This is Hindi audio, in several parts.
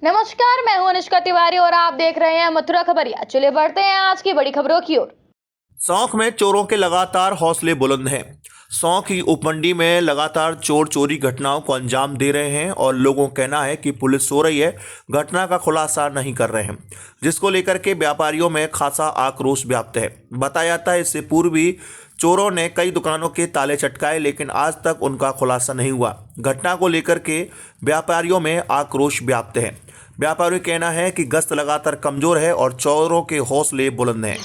नमस्कार, मैं हूं अनुष्का तिवारी और आप देख रहे हैं मथुरा खबरिया। चलिए बढ़ते हैं आज की बड़ी खबरों की ओर। सौंख में चोरों के लगातार हौसले बुलंद हैं। सौंख की उपमंडी में लगातार चोर चोरी घटनाओं को अंजाम दे रहे हैं और लोगों का कहना है कि पुलिस सो रही है, घटना का खुलासा नहीं कर रहे हैं, जिसको लेकर के व्यापारियों में खासा आक्रोश व्याप्त है। बताया जाता है इससे पूर्व भी चोरों ने कई दुकानों के ताले चटकाए, लेकिन आज तक उनका खुलासा नहीं हुआ। घटना को लेकर के व्यापारियों में आक्रोश व्याप्त है। व्यापारियों का कहना है कि गश्त लगातार कमजोर है और चोरों के हौसले बुलंद हैं।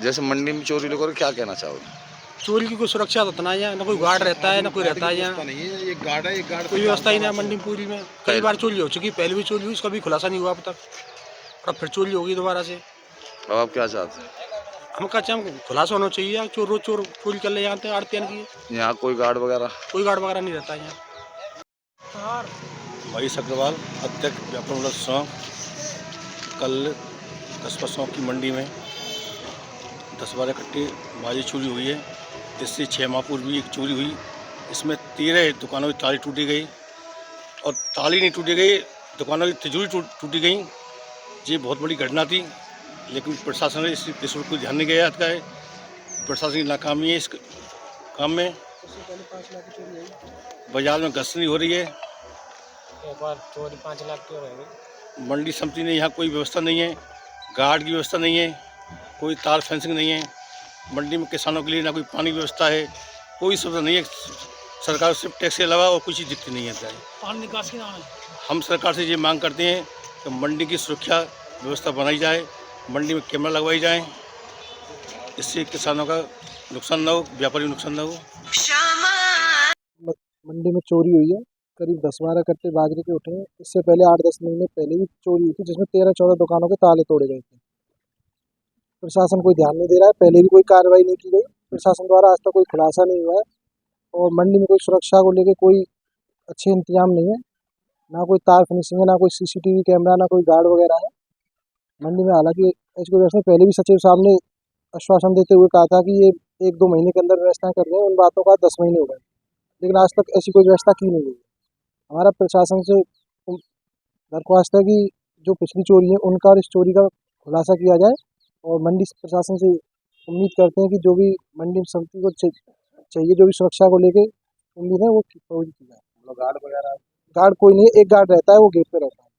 जैसे मंडी में चोरी लोगों को क्या कहना चाहोगे? चोरी की कोई सुरक्षा तो इतना है ना, कोई गार्ड रहता है ना कोई रहता है यहाँ, एक गार्ड है, एक गार्ड कोई व्यवस्था ही नहीं है मंडी पूरी में। कई बार चोरी हो चुकी, पहले भी चोरी हुई, उसका भी खुलासा नहीं हुआ अब तक, और अब फिर चोरी होगी दोबारा से। अब आप क्या चाहते हैं? हम कहते हैं खुलासा होना चाहिए। चोर रोज चोर चोरी कर ले जाते हैं आड़तियन की। यहाँ कोई गार्ड वगैरह? कोई गार्ड वगैरह नहीं रहता है यहाँ। महेश अग्रवाल, अध्यक्ष व्यापार मंडल सौंख। कल कस्बा सौंख की मंडी में 10-12 कट्टे बाजी चोरी हुई है। इससे 6 माह पूर्व भी एक चोरी हुई। इसमें 13 दुकानों की ताली टूटी गई और ताली नहीं टूटी गई, दुकानों की तिजोरी टूटी गई। ये बहुत बड़ी घटना थी, लेकिन प्रशासन ने इस पर कोई ध्यान नहीं गया है। प्रशासन की नाकामी है इस काम में। बाजार में गश्त नहीं हो रही है। एक बार चोरी 5 लाख की हो रही। मंडी समिति ने यहाँ कोई व्यवस्था नहीं है, गार्ड की व्यवस्था नहीं है, कोई तार फेंसिंग नहीं है। मंडी में किसानों के लिए ना कोई पानी व्यवस्था है, कोई सुविधा नहीं है। सरकार सिर्फ टैक्स के अलावा और कुछ ही दिक्कत नहीं है। पानी निकासी ना है। हम सरकार से ये मांग करते हैं कि मंडी की सुरक्षा व्यवस्था बनाई जाए, मंडी में कैमरा लगवाई जाए, इससे किसानों का नुकसान ना हो, व्यापारी नुकसान ना हो। मंडी में चोरी हुई है, करीब 10-12 कट्टे बाजरे के उठे हैं। इससे पहले 8-10 महीने पहले भी चोरी हुई थी, जिसमें 13-14 दुकानों के ताले तोड़े गए थे। प्रशासन कोई ध्यान नहीं दे रहा है, पहले भी कोई कार्रवाई नहीं की गई प्रशासन द्वारा, आज तक कोई खुलासा नहीं हुआ है। और मंडी में कोई सुरक्षा को लेकर कोई अच्छे इंतजाम नहीं है, ना कोई तार फिनिशिंग है, ना कोई CCTV कैमरा, ना कोई गार्ड वगैरह है मंडी में। हालांकि इसको व्यवस्था पहले भी सचिव साहब ने आश्वासन देते हुए कहा था कि ये 1-2 महीने के अंदर व्यवस्थाएं कर रहे हैं। उन बातों का 10 महीने हो गए, लेकिन आज तक ऐसी कोई व्यवस्था की नहीं गई। हमारा प्रशासन से दरख्वास्त है कि जो पिछली चोरी है उनका और इस चोरी का खुलासा किया जाए, और मंडी प्रशासन से उम्मीद करते हैं कि जो भी मंडी समिति को चाहिए, जो भी सुरक्षा को लेके उम्मीद है वो पूरी की जाए। गार्ड वगैरह? गार्ड कोई नहीं है, एक गार्ड रहता है, वो गेट पे रहता है।